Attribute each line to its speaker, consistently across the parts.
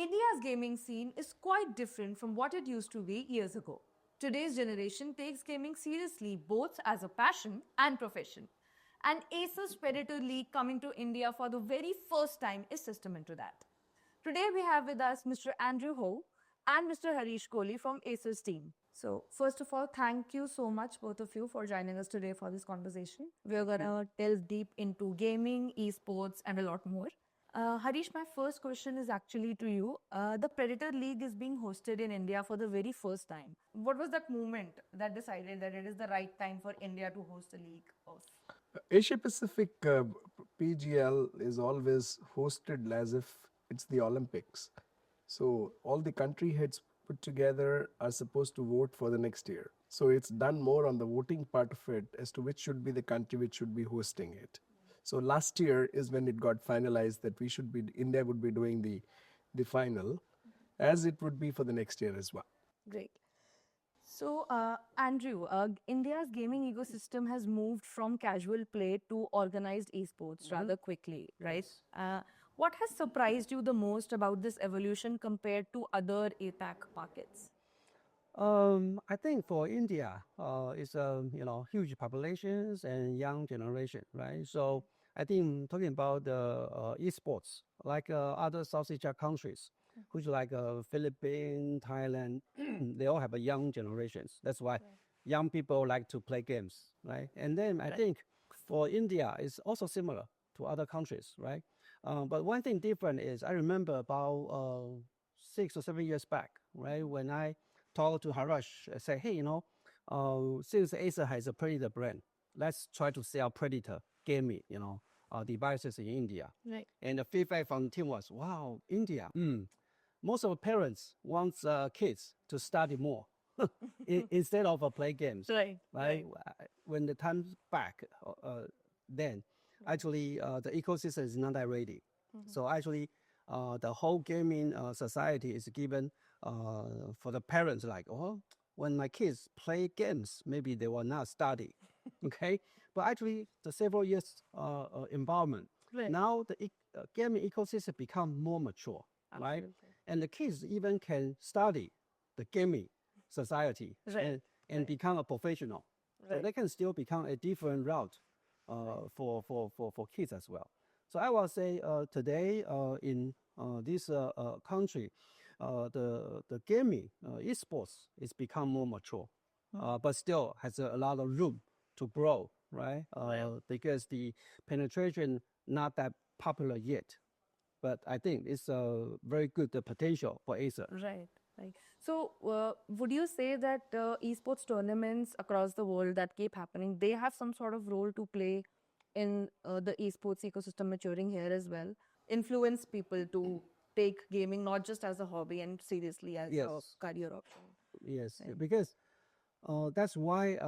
Speaker 1: India's gaming scene is quite different from what it used to be years ago. Today's generation takes gaming seriously both as a passion and profession. And Acer's Predator League coming to India for the very first time is testament to that. Today we have with us Mr. Andrew Ho and Mr. Harish Kohli from Acer's team. So, first of all, thank you so much, both of you, for joining us today for this conversation. We're gonna delve deep into gaming, esports, and a lot more. Harish, my first question is actually to you. The Predator League is being hosted in India for the very first time. What was that moment that decided that it is the right time for India to host a league of?
Speaker 2: Asia Pacific PGL is always hosted as if it's the Olympics. So all the country heads put together are supposed to vote for the next year. So it's done more on the voting part of it as to which should be the country which should be hosting it. So last year is when it got finalized that India would be doing the final, as it would be for the next year as well.
Speaker 1: Great. So, Andrew, India's gaming ecosystem has moved from casual play to organized esports rather quickly, right? What has surprised you the most about this evolution compared to other APAC markets?
Speaker 3: I think for India, it's huge populations and young generation, right? So I think talking about the esports, like other South Asia countries, which like Philippines, Thailand, they all have a young generations. That's why young people like to play games, right? And then I think for India, it's also similar to other countries, right? But one thing different is I remember about 6 or 7 years back, right, when I talked to Harish, I say, hey, since Acer has a Predator brand, let's try to sell Predator gaming, devices in India.
Speaker 1: Right.
Speaker 3: And the feedback from the team was, wow, India. Most of the parents want kids to study more instead of play games.
Speaker 1: Right.
Speaker 3: When the time's back, then actually the ecosystem is not that ready. So actually, the whole gaming society is given for the parents like, oh, when my kids play games, maybe they will not study. Okay, but actually the several years involvement,
Speaker 1: Right.
Speaker 3: now the gaming ecosystem become more mature, right? And the kids even can study the gaming society and become a professional. So they can still become a different route for kids as well. So I will say today in this country, the gaming esports is become more mature, but still has a lot of room to grow, right? Because the penetration not that popular yet, but I think it's a very good potential for Acer.
Speaker 1: Right. So, would you say that esports tournaments across the world that keep happening, they have some sort of role to play in the esports ecosystem maturing here as well? Influence people to take gaming not just as a hobby and seriously as a career option.
Speaker 3: Yes, because that's why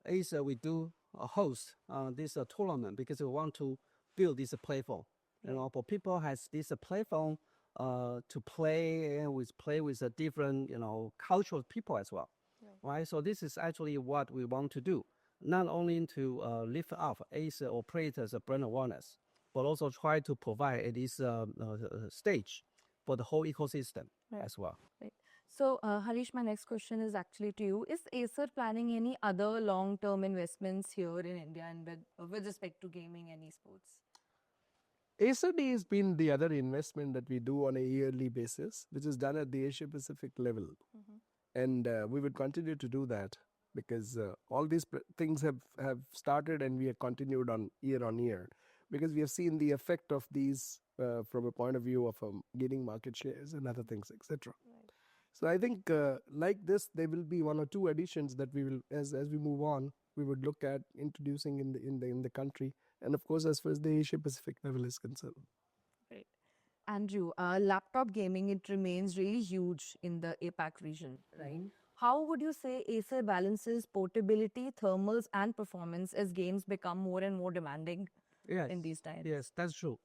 Speaker 3: Acer we do host this tournament because we want to build this platform. For people has this platform to play and play with a different cultural people as well, right? So this is actually what we want to do, not only to lift up Acer or Predator's brand awareness, but also try to provide this stage for the whole ecosystem as well.
Speaker 1: Right. So, Harish, my next question is actually to you. Is Acer planning any other long-term investments here in India and with respect to gaming and esports?
Speaker 2: Acer has been the other investment that we do on a yearly basis, which is done at the Asia Pacific level. And we would continue to do that because all these things have started and we have continued on year, because we have seen the effect of these from a point of view of gaining market shares and other things, etc. So I think like this, there will be one or two additions that we will, as we move on, we would look at introducing in the country, and of course as far as the Asia Pacific level is concerned.
Speaker 1: Right. Andrew, laptop gaming, it remains really huge in the APAC region, right? How would you say Acer balances portability, thermals, and performance as games become more and more demanding in these times?
Speaker 3: Yes, that's true.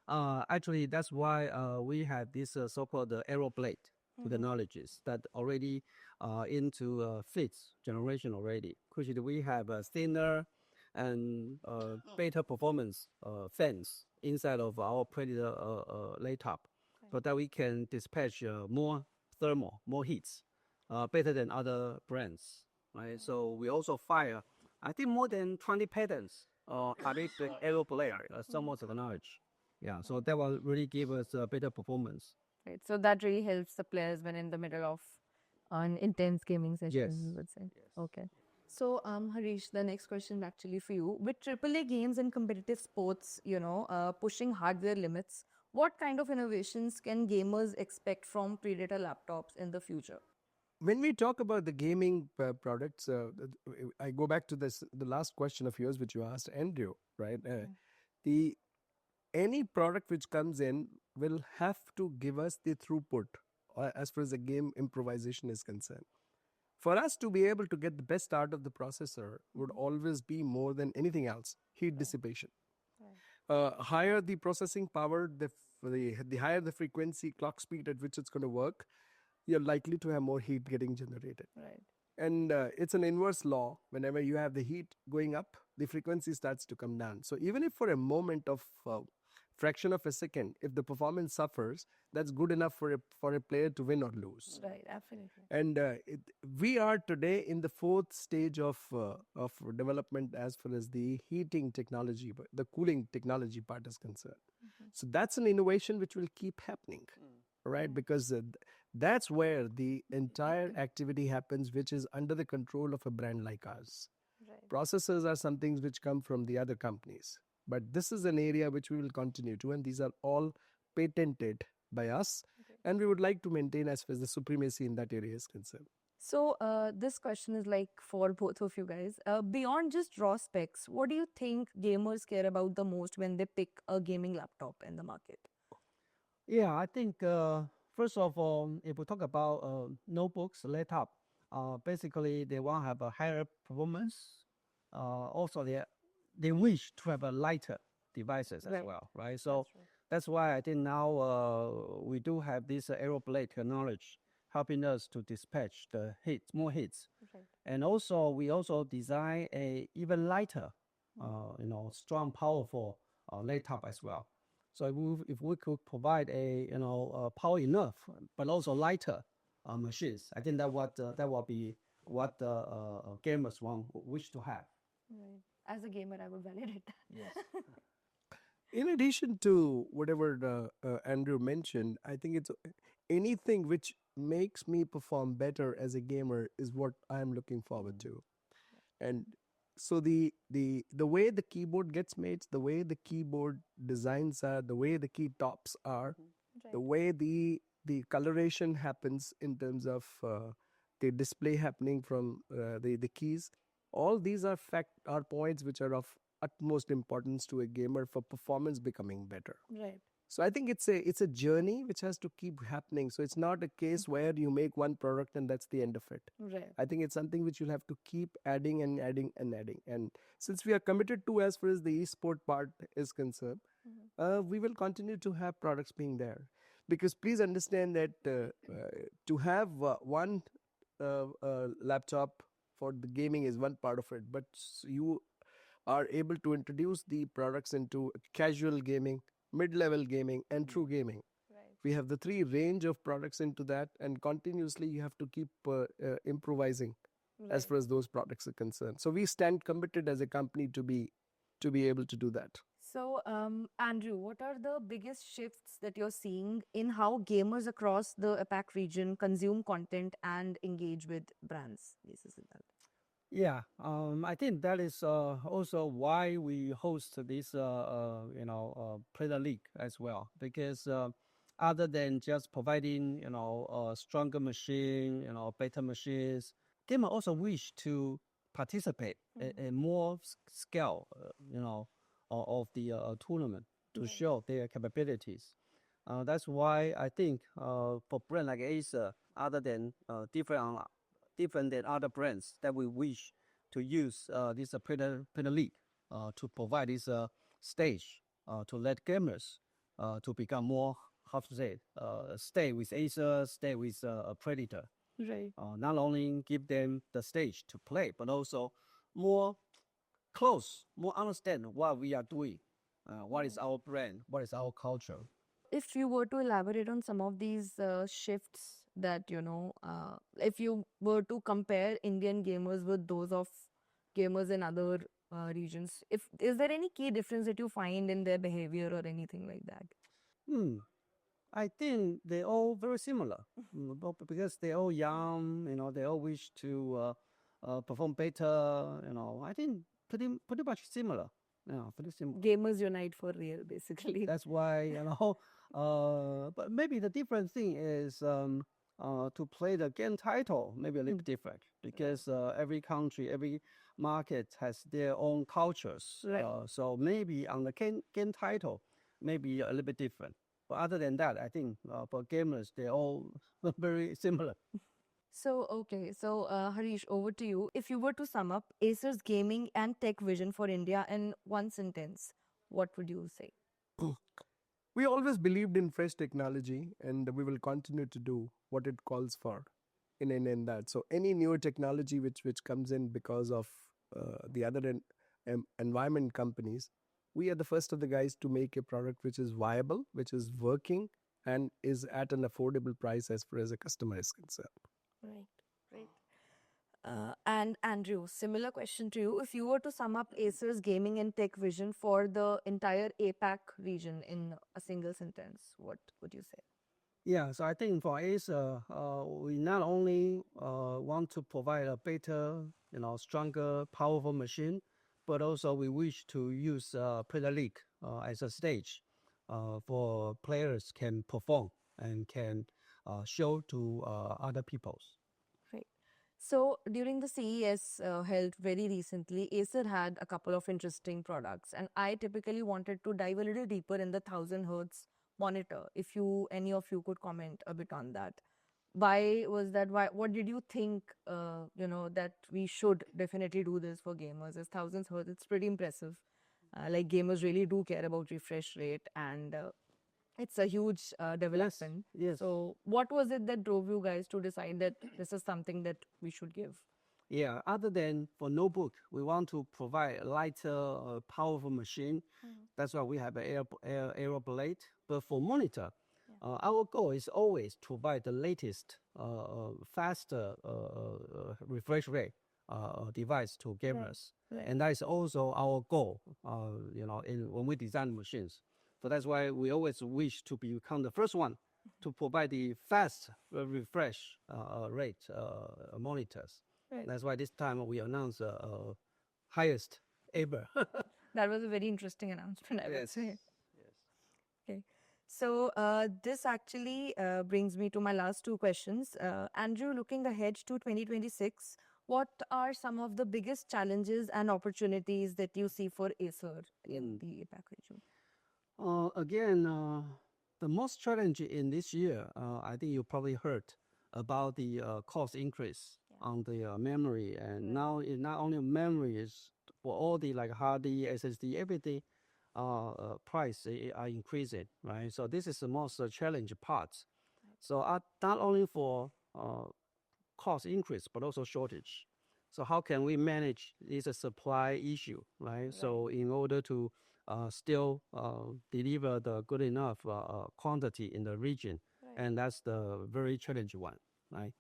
Speaker 3: Actually, that's why we have this so-called Aero Blade technologies that already into fifth generation already, which we have a thinner and better performance fans inside of our Predator laptop. so that we can dispatch more thermal, more heats, better than other brands, right? So we also file, I think, more than 20 patents against the aero player, thermal technology. Yeah, so that will really give us a better performance.
Speaker 1: Right. So that really helps the players when in the middle of an intense gaming session,
Speaker 3: Yes.
Speaker 1: we would say. Okay. So, Harish, the next question actually for you. With AAA games and competitive sports, pushing hardware limits, what kind of innovations can gamers expect from Predator laptops in the future?
Speaker 2: When we talk about the gaming products, I go back to the last question of yours, which you asked Andrew, right? The any product which comes in will have to give us the throughput as far as the game improvisation is concerned. For us to be able to get the best out of the processor would always be more than anything else heat dissipation. Higher the processing power, the higher the frequency clock speed at which it's going to work, you're likely to have more heat getting generated.
Speaker 1: Right.
Speaker 2: And it's an inverse law. Whenever you have the heat going up, the frequency starts to come down. So even if for a moment of fraction of a second, if the performance suffers, that's good enough for a player to win or lose.
Speaker 1: Right, absolutely.
Speaker 2: And we are today in the fourth stage of development as far as the heating technology, the cooling technology part is concerned. So that's an innovation which will keep happening, right? Because that's where the entire activity happens, which is under the control of a brand like us.
Speaker 1: Right.
Speaker 2: Processors are some things which come from the other companies, but this is an area which we will continue to, and these are all patented by us, and we would like to maintain as far as the supremacy in that area is concerned.
Speaker 1: So, this question is like for both of you guys. Beyond just raw specs, what do you think gamers care about the most when they pick a gaming laptop in the market?
Speaker 3: Yeah, I think first of all, if we talk about notebooks, laptop, basically they want to have a higher performance. Also, they wish to have a lighter devices as
Speaker 1: Right.
Speaker 3: well, right? So that's why I think now we do have this aeroblade technology helping us to dispatch the hits, more hits.
Speaker 1: Right.
Speaker 3: And also, we also design a even lighter, strong, powerful laptop as well. So if we could provide a power enough, but also lighter machines, I think that will be what the gamers wish to have.
Speaker 1: Right. As a gamer, I would validate that.
Speaker 3: Yes.
Speaker 2: In addition to whatever Andrew mentioned, I think it's anything which makes me perform better as a gamer is what I'm looking forward to. And so the way the keyboard gets made, the way the keyboard designs are, the way the key tops are, the way the coloration happens in terms of the display happening from the keys, all these are points which are of utmost importance to a gamer for performance becoming better.
Speaker 1: Right.
Speaker 2: So I think it's a journey which has to keep happening. So it's not a case where you make one product and that's the end of it.
Speaker 1: Right.
Speaker 2: I think it's something which you'll have to keep adding and adding and adding. And since we are committed to as far as the esport part is concerned, we will continue to have products being there. Because please understand that to have one laptop for the gaming is one part of it, but you are able to introduce the products into casual gaming, mid-level gaming, and true gaming.
Speaker 1: Right.
Speaker 2: We have the three range of products into that, and continuously you have to keep improvising as far as those products are concerned. So we stand committed as a company to be able to do that.
Speaker 1: So, Andrew, what are the biggest shifts that you're seeing in how gamers across the APAC region consume content and engage with brands?
Speaker 3: Yeah, I think that is also why we host this, Player League as well, because other than just providing, a stronger machine, better machines, gamers also wish to participate in more scale, of the tournament to show their capabilities. That's why I think for brand like Acer, other than different than other brands, that we wish to use this Premier League to provide this stage to let gamers to become more, how to say, stay with Acer, stay with a Predator.
Speaker 1: Right.
Speaker 3: Not only give them the stage to play, but also more close, more understand what we are doing, what is our brand, what is our culture.
Speaker 1: if you were to elaborate on some of these shifts that, if you were to compare Indian gamers with those of gamers in other regions, if is there any key difference that you find in their behavior or anything like that?
Speaker 3: Hmm. I think they're all very similar, because they're all young. They all wish to perform better. I think pretty much similar. Yeah, pretty similar.
Speaker 1: Gamers unite for real, basically.
Speaker 3: That's why, but maybe the different thing is to play the game title, maybe a little bit different, because every country, every market has their own cultures.
Speaker 1: Right.
Speaker 3: So maybe on the game title, maybe a little bit different. But other than that, I think for gamers, they're all very similar.
Speaker 1: So, okay. So, Harish, over to you. If you were to sum up Acer's gaming and tech vision for India in one sentence, what would you say?
Speaker 2: We always believed in fresh technology, and we will continue to do what it calls for in that. So any newer technology which comes in because of the other environment companies, we are the first of the guys to make a product which is viable, which is working, and is at an affordable price as far as a customer is concerned.
Speaker 1: Right, right. And Andrew, similar question to you. If you were to sum up Acer's gaming and tech vision for the entire APAC region in a single sentence, what would you say?
Speaker 3: Yeah, so I think for Acer, we not only want to provide a better, stronger, powerful machine, but also we wish to use Premier League as a stage for players can perform and can show to other peoples.
Speaker 1: Right. So during the CES held very recently, Acer had a couple of interesting products, and I typically wanted to dive a little deeper in the 1000 hertz monitor. If you, any of you, could comment a bit on that. Why was that? Why? What did you think? That we should definitely do this for gamers. As 1000 hertz, it's pretty impressive. Like gamers really do care about refresh rate, and it's a huge development.
Speaker 3: Yes.
Speaker 1: So, what was it that drove you guys to decide that this is something that we should give?
Speaker 3: Yeah, other than for notebook, we want to provide a lighter, powerful machine. That's why we have an air blade. But for monitor, our goal is always to provide the latest, faster refresh rate device to gamers.
Speaker 1: Right.
Speaker 3: And that is also our goal, when we design machines. So that's why we always wish to become the first one to provide the fast refresh rate monitors.
Speaker 1: Right.
Speaker 3: That's why this time we announced highest ever.
Speaker 1: That was a very interesting announcement, I would
Speaker 3: Yes.
Speaker 1: say. Okay. So, this actually brings me to my last two questions. Andrew, looking ahead to 2026, what are some of the biggest challenges and opportunities that you see for Acer in the APAC region?
Speaker 3: Again, the most challenging in this year, I think you probably heard about the cost increase on the memory, and now it's not only memory, is for all the like hard disk, SSD, everything price are increasing, right? So this is the most challenging part. So not only for cost increase, but also shortage. So how can we manage this supply issue, right? So in order to still deliver the good enough quantity in the region, and that's the very challenging one, right?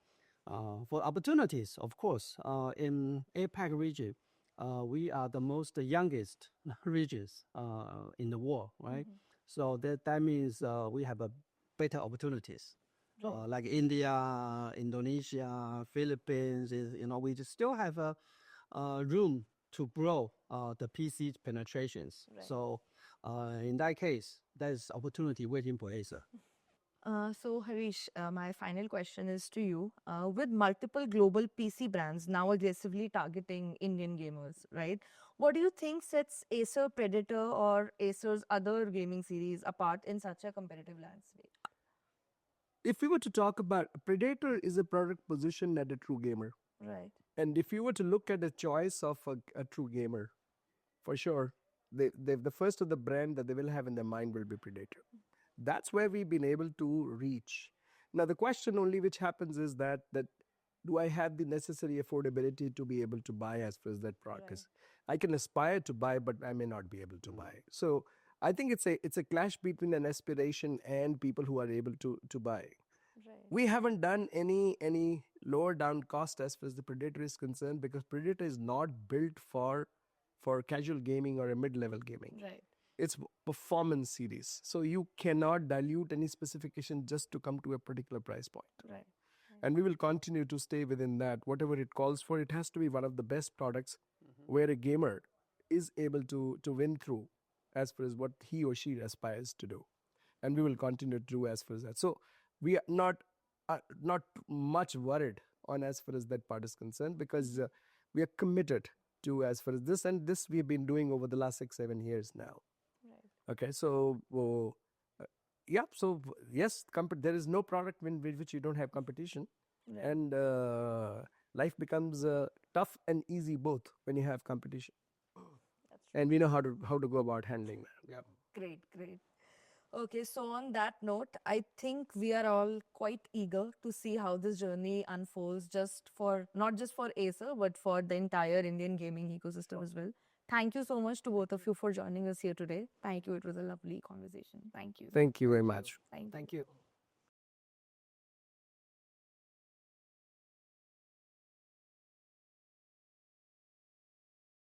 Speaker 3: For opportunities, of course, in APAC region, we are the most youngest regions in the world, right? So that means we have a better opportunities. Like India, Indonesia, Philippines, we just still have a room to grow the PC penetrations. So in that case, there's opportunity waiting for Acer.
Speaker 1: So, Harish, my final question is to you. With multiple global PC brands now aggressively targeting Indian gamers, right? What do you think sets Acer Predator or Acer's other gaming series apart in such a competitive landscape?
Speaker 2: If we were to talk about Predator is a product positioned at a true gamer.
Speaker 1: Right.
Speaker 2: And if you were to look at a choice of a true gamer, for sure, the first of the brand that they will have in their mind will be Predator. That's where we've been able to reach. Now, the question only which happens is that do I have the necessary affordability to be able to buy as far as that product is? I can aspire to buy, but I may not be able to buy. So I think it's a clash between an aspiration and people who are able to buy.
Speaker 1: Right.
Speaker 2: We haven't done any lower down cost as far as the Predator is concerned, because Predator is not built for casual gaming or a mid-level gaming.
Speaker 1: Right.
Speaker 2: It's performance series, so you cannot dilute any specification just to come to a particular price point.
Speaker 1: Right.
Speaker 2: And we will continue to stay within that. Whatever it calls for, it has to be one of the best products where a gamer is able to win through as far as what he or she aspires to do. And we will continue to do as far as that. So we are not much worried on as far as that part is concerned, because we are committed to as far as this, and this we have been doing over the last 6-7 years now.
Speaker 1: Right.
Speaker 2: Okay, so yeah, so yes, there is no product with which you don't have competition,
Speaker 1: Right.
Speaker 2: and life becomes tough and easy both when you have competition,
Speaker 1: That's true.
Speaker 2: and we know how to go about handling that. Yeah.
Speaker 1: Great, great. Okay, so on that note, I think we are all quite eager to see how this journey unfolds, not just for Acer, but for the entire Indian gaming ecosystem as well. Thank you so much to both of you for joining us here today. Thank you. It was a lovely conversation. Thank you.
Speaker 2: Thank you very much.
Speaker 1: Thank you.
Speaker 3: Thank you.